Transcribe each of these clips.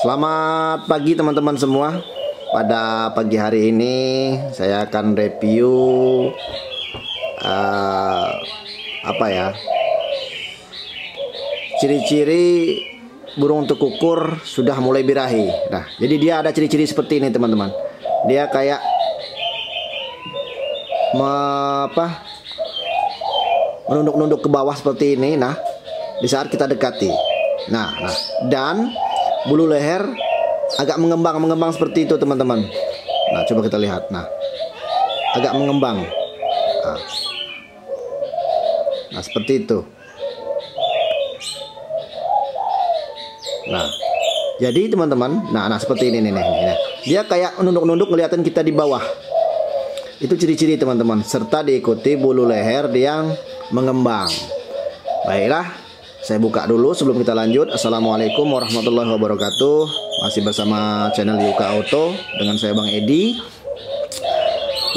Selamat pagi teman-teman semua. Pada pagi hari ini saya akan review ciri-ciri burung tekukur sudah mulai birahi. Nah, jadi dia ada ciri-ciri seperti ini teman-teman. Dia kayak menunduk-nunduk ke bawah seperti ini. Nah, di saat kita dekati. Nah, dan bulu leher agak mengembang seperti itu teman-teman. Nah, coba kita lihat. Nah, agak mengembang. Nah, seperti itu. Nah, jadi teman-teman, nah seperti ini nih. Dia kayak nunduk-nunduk ngeliatin kita di bawah. Itu ciri-ciri teman-teman, serta diikuti bulu leher yang mengembang. Baiklah, saya buka dulu sebelum kita lanjut. Assalamualaikum warahmatullahi wabarakatuh. Masih bersama channel Yuka Auto dengan saya Bang Edi.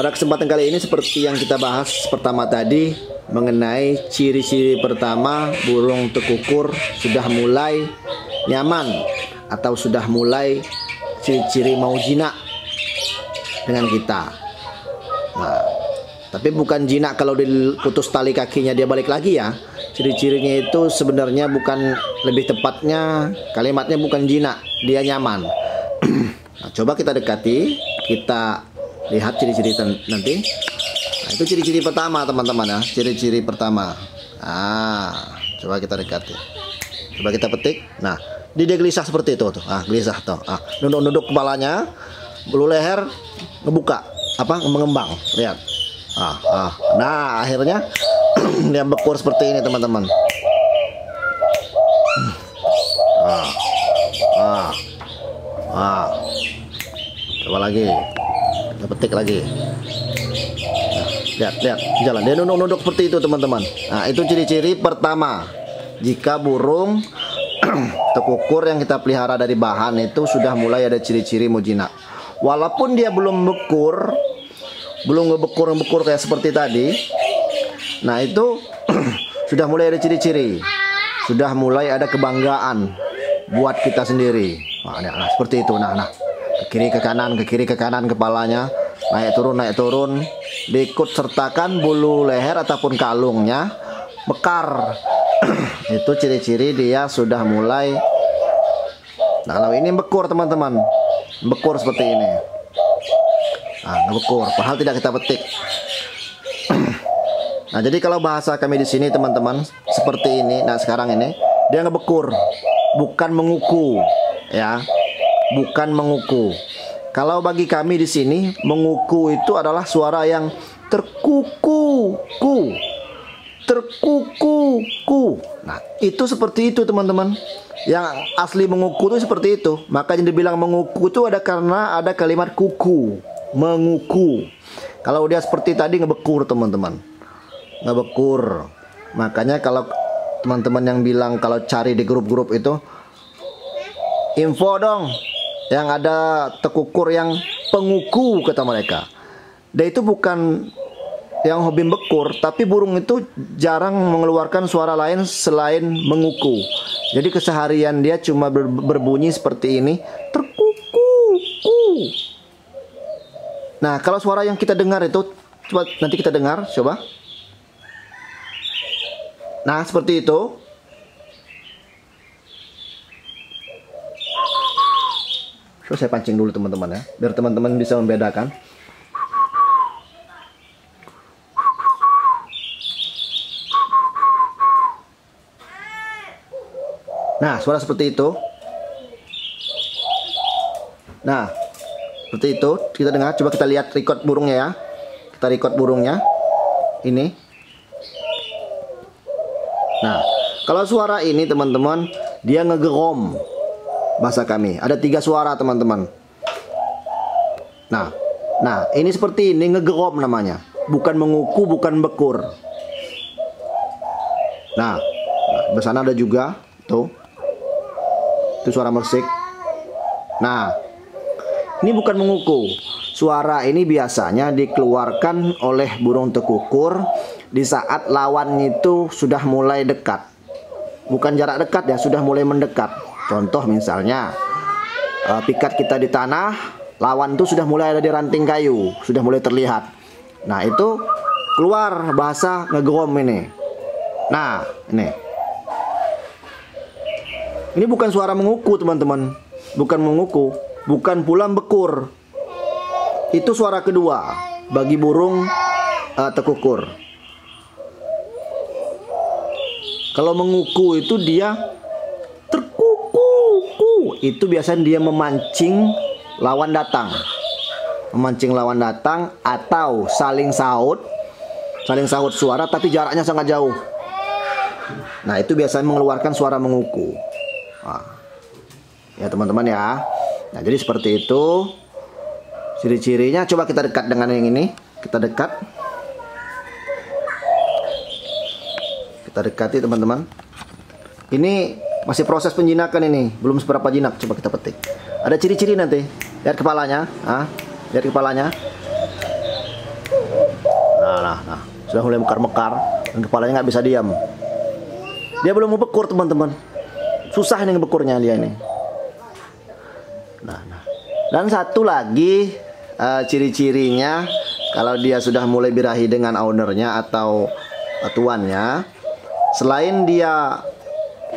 Pada kesempatan kali ini seperti yang kita bahas pertama tadi, mengenai ciri-ciri pertama burung tekukur sudah mulai nyaman atau sudah mulai ciri-ciri mau jinak dengan kita. Nah, tapi bukan jinak kalau diputus tali kakinya dia balik lagi ya. Ciri-cirinya itu sebenarnya bukan, lebih tepatnya kalimatnya bukan jinak, dia nyaman. Nah, coba kita dekati, kita lihat ciri-ciri nanti. Nah, itu ciri-ciri pertama teman-teman ya, ciri-ciri pertama. Coba kita dekati. Coba kita petik. Nah, dia gelisah seperti itu tuh. Gelisah tuh. Nunduk-nunduk kepalanya, bulu leher ngebuka, mengembang. Lihat. Nah, akhirnya dia bekur seperti ini teman-teman. Coba lagi. Kita petik lagi. Nah, lihat jalan. Dia nunduk-nunduk seperti itu teman-teman. Nah, itu ciri-ciri pertama. Jika burung tekukur yang kita pelihara dari bahan itu sudah mulai ada ciri-ciri mau jinak. Walaupun dia belum ngebekur kayak seperti tadi. Nah, itu sudah mulai ada ciri-ciri. Sudah mulai ada kebanggaan buat kita sendiri. Nah, seperti itu. Nah, ke kiri ke kanan kepalanya, naik turun. Diikut sertakan bulu leher ataupun kalungnya mekar. Itu ciri-ciri dia sudah mulai. Nah, kalau ini bekur teman-teman, bekur seperti ini. Ngebekur, padahal tidak kita petik. Nah, jadi kalau bahasa kami di sini teman-teman seperti ini. Nah, sekarang ini dia ngebekur, bukan menguku, ya, bukan menguku. Kalau bagi kami di sini menguku itu adalah suara yang terkuku-ku. Nah, itu seperti itu teman-teman. Yang asli menguku itu seperti itu. Makanya dibilang menguku itu karena ada kalimat kuku, menguku. Kalau dia seperti tadi ngebekur teman-teman, ngebekur. Makanya kalau teman-teman yang bilang kalau cari di grup-grup itu, info dong yang ada tekukur yang penguku, kata mereka. Dia itu bukan yang hobi bekur, tapi burung itu jarang mengeluarkan suara lain selain menguku. Jadi keseharian dia cuma berbunyi seperti ini, terkuku-ku. Nah, kalau suara yang kita dengar itu, coba nanti kita dengar, coba. Nah, seperti itu. So, saya pancing dulu teman-teman ya, biar teman-teman bisa membedakan. Nah, suara seperti itu. Nah, seperti itu kita dengar. Coba kita lihat record burungnya ya. Kita record burungnya. Ini. Nah, kalau suara ini teman-teman, dia ngegerom. Bahasa kami. Ada 3 suara teman-teman. Nah, ini seperti ini, ngegerom namanya. Bukan menguku, bukan bekur. Nah, di sana ada juga tuh. Itu suara musik. Nah, ini bukan menguku. Suara ini biasanya dikeluarkan oleh burung tekukur di saat lawannya itu sudah mulai dekat. Bukan jarak dekat ya, sudah mulai mendekat. Contoh misalnya pikat kita di tanah, lawan tuh sudah mulai ada di ranting kayu, sudah mulai terlihat. Nah, itu keluar bahasa ngegrom ini. Nah, ini bukan suara menguku, teman-teman. Bukan menguku, bukan pula bekur. Itu suara kedua bagi burung tekukur. Kalau menguku itu dia terkuku, itu biasanya dia memancing lawan datang. Memancing lawan datang atau saling sahut suara tapi jaraknya sangat jauh. Nah, itu biasanya mengeluarkan suara menguku. Nah, ya teman-teman ya. Nah, jadi seperti itu ciri-cirinya. Coba kita dekat dengan yang ini. Kita dekati teman-teman. Ini masih proses penjinakan ini, belum seberapa jinak. Coba kita petik. Ada ciri-ciri nanti. Lihat kepalanya, lihat kepalanya. Nah, sudah mulai mekar-mekar dan kepalanya nggak bisa diam. Dia belum mau bekur, teman-teman. Susah ini ngebekurnya dia ini. Nah. Dan satu lagi ciri-cirinya, kalau dia sudah mulai birahi dengan ownernya atau tuannya, selain dia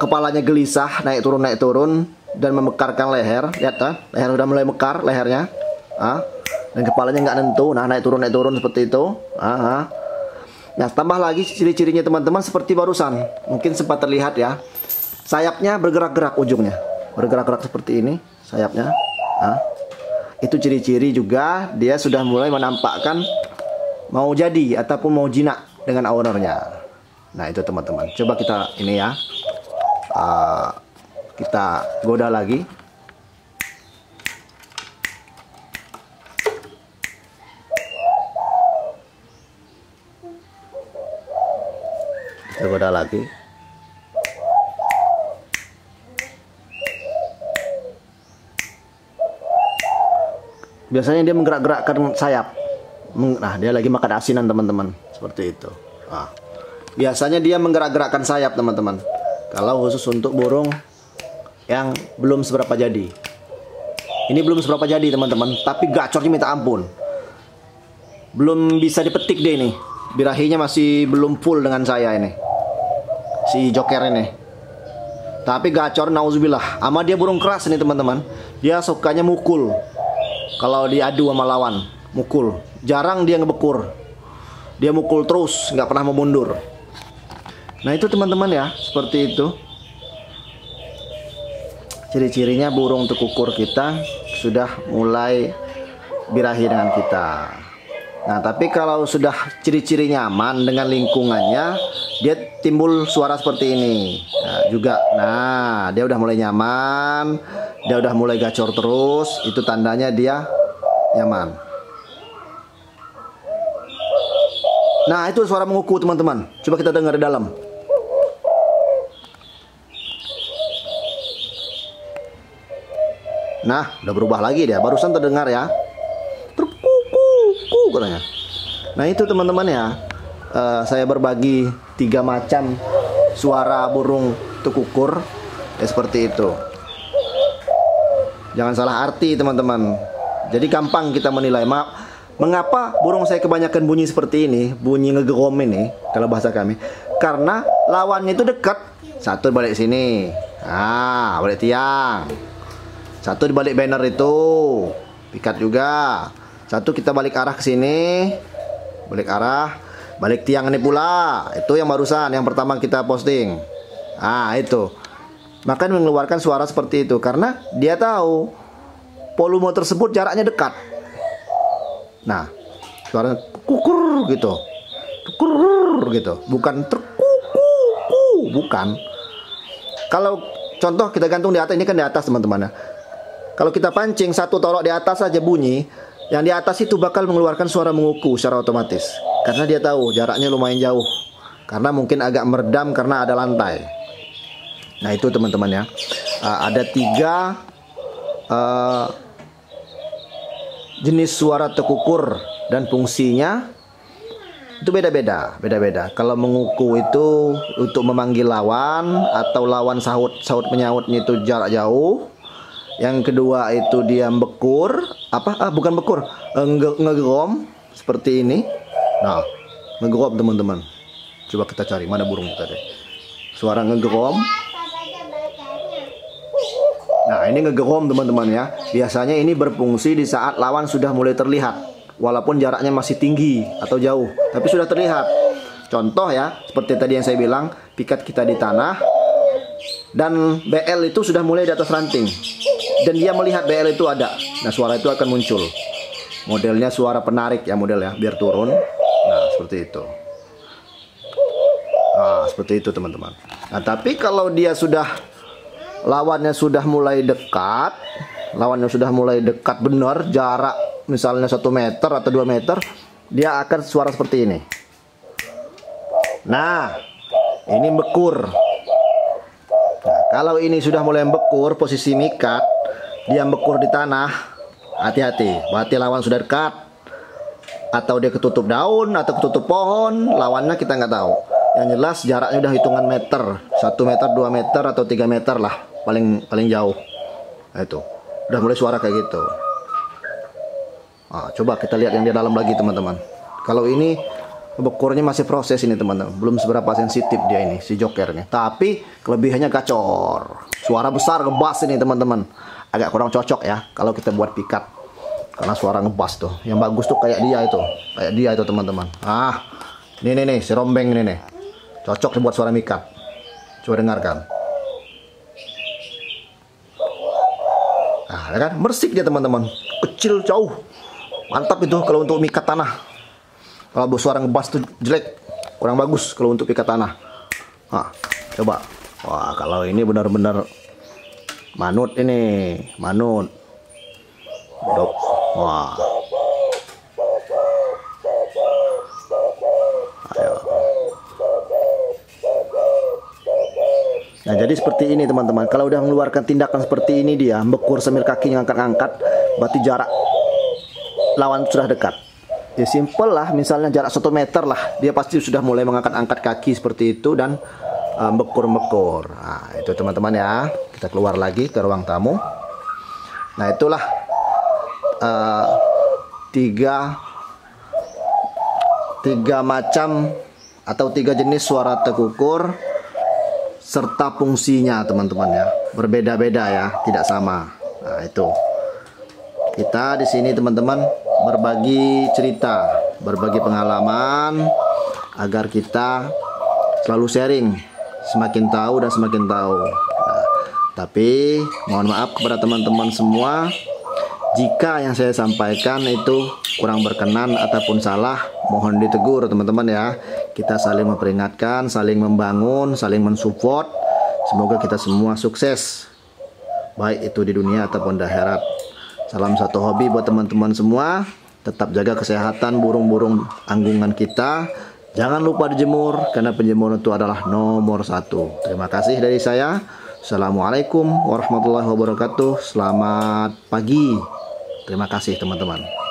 kepalanya gelisah, naik turun dan memekarkan leher, lihat leher udah mulai mekar lehernya, dan kepalanya nggak nentu, naik turun seperti itu. Nah, tambah lagi ciri-cirinya teman-teman seperti barusan, mungkin sempat terlihat ya, sayapnya bergerak-gerak, ujungnya bergerak-gerak seperti ini sayapnya. Itu ciri-ciri juga dia sudah mulai menampakkan mau jadi ataupun mau jinak dengan ownernya. Nah, itu teman-teman. Coba kita ini ya, kita goda lagi. Kita goda lagi. Biasanya dia menggerak-gerakkan sayap. Nah, dia lagi makan asinan teman-teman, seperti itu. Biasanya dia menggerak-gerakkan sayap teman-teman. Kalau khusus untuk burung yang belum seberapa jadi. Ini belum seberapa jadi teman-teman, tapi gacornya minta ampun. Belum bisa dipetik deh ini. Birahinya masih belum full dengan saya ini, si joker ini. Tapi gacor nauzubillah. Ama dia burung keras ini teman-teman. Dia sukanya mukul. Kalau diadu sama lawan, mukul. Jarang dia ngebekur. Dia mukul terus, nggak pernah mau mundur. Nah, itu teman-teman ya, seperti itu. Ciri-cirinya burung tekukur kita sudah mulai birahi dengan kita. Nah, tapi kalau sudah ciri-ciri nyaman dengan lingkungannya, dia timbul suara seperti ini. Nah, juga. Nah, dia udah mulai nyaman, dia udah mulai gacor terus, itu tandanya dia nyaman. Nah, itu suara menguku teman-teman. Coba kita dengar di dalam. Nah, udah berubah lagi dia. Barusan terdengar ya, terkuku katanya. Nah, itu teman-teman ya, saya berbagi 3 macam suara burung tekukur ya, seperti itu. Jangan salah arti teman-teman. Jadi gampang kita menilai. Mengapa burung saya kebanyakan bunyi seperti ini, bunyi ngegrom ini kalau bahasa kami? Karena lawannya itu dekat. Satu balik sini, balik tiang. Satu di balik banner itu, pikat juga. Satu kita balik arah ke sini, balik tiang ini pula. Itu yang barusan, yang pertama kita posting. Itu. Maka mengeluarkan suara seperti itu karena dia tahu volume tersebut jaraknya dekat. Nah, suara kukur gitu, bukan terkuku, bukan. Kalau contoh kita gantung di atas, ini kan di atas teman-teman ya. Kalau kita pancing satu torok di atas saja bunyi, yang di atas itu bakal mengeluarkan suara menguku secara otomatis. Karena dia tahu jaraknya lumayan jauh. Karena mungkin agak meredam karena ada lantai. Nah, itu teman-teman ya. Ada 3 jenis suara tekukur dan fungsinya itu beda-beda. Kalau menguku itu untuk memanggil lawan atau lawan sahut menyautnya itu jarak jauh. Yang kedua itu dia bekur, bukan bekur, ngegerom seperti ini. Nah, ngegerom teman-teman. Coba kita cari mana burung tadi. Suara ngegerom. Nah, ini ngegerom teman-teman ya. Biasanya ini berfungsi di saat lawan sudah mulai terlihat, walaupun jaraknya masih tinggi atau jauh, tapi sudah terlihat. Contoh ya, seperti tadi yang saya bilang, pikat kita di tanah dan BL itu sudah mulai di atas ranting, dan dia melihat BL itu ada. Nah, suara itu akan muncul. Modelnya suara penarik ya, model ya, biar turun. Nah, seperti itu. Nah, seperti itu teman-teman. Nah, tapi kalau dia lawannya sudah mulai dekat, benar, jarak misalnya 1 meter atau 2 meter, dia akan suara seperti ini. Nah, ini bekur. Nah, kalau ini sudah mulai bekur, posisi mikat, dia bekur di tanah, hati-hati, berarti lawan sudah dekat. Atau dia ketutup daun, atau ketutup pohon, lawannya kita nggak tahu. Yang jelas jaraknya udah hitungan meter, 1 meter, 2 meter, atau 3 meter lah, paling jauh. Nah, itu, udah mulai suara kayak gitu. Nah, coba kita lihat yang di dalam lagi teman-teman. Kalau ini bekurnya masih proses ini teman-teman, belum seberapa sensitif dia ini, si joker nih. Tapi kelebihannya gacor, suara besar, ngebas ini teman-teman. Agak kurang cocok ya kalau kita buat pikat, karena suara ngebas tuh. Yang bagus tuh kayak dia itu teman-teman. Ah, ini nih si rombeng ini nih, cocok dibuat suara mikat. Coba dengarkan. Nah, ya kan, bersik dia teman-teman, kecil jauh, mantap itu kalau untuk mikat tanah. Kalau suara ngebas tuh jelek, kurang bagus kalau untuk pikat tanah. Nah, coba. Wah, kalau ini benar-benar manut ini, manut. Dok. Wah. Ayo. Nah, jadi seperti ini teman-teman. Kalau udah mengeluarkan tindakan seperti ini, dia bekur sambil kakinya angkat-angkat, berarti jarak lawan sudah dekat. Ya simple lah, misalnya jarak 1 meter lah, dia pasti sudah mulai mengangkat-angkat kaki seperti itu dan bekur-bekur. Nah, itu teman-teman ya. Kita keluar lagi ke ruang tamu. Nah, itulah tiga macam atau 3 jenis suara tekukur serta fungsinya teman-teman ya. Berbeda-beda ya, tidak sama. Nah, itu. Kita di sini teman-teman berbagi cerita, berbagi pengalaman agar kita selalu sharing, semakin tahu dan semakin tahu. Nah, tapi mohon maaf kepada teman-teman semua jika yang saya sampaikan itu kurang berkenan ataupun salah, mohon ditegur teman-teman ya. Kita saling memperingatkan, saling membangun, saling mensupport. Semoga kita semua sukses, baik itu di dunia ataupun di akhirat. Salam satu hobi buat teman-teman semua. Tetap jaga kesehatan burung-burung anggungan kita. Jangan lupa dijemur, karena penjemuran itu adalah nomor 1. Terima kasih dari saya. Assalamualaikum warahmatullahi wabarakatuh. Selamat pagi. Terima kasih teman-teman.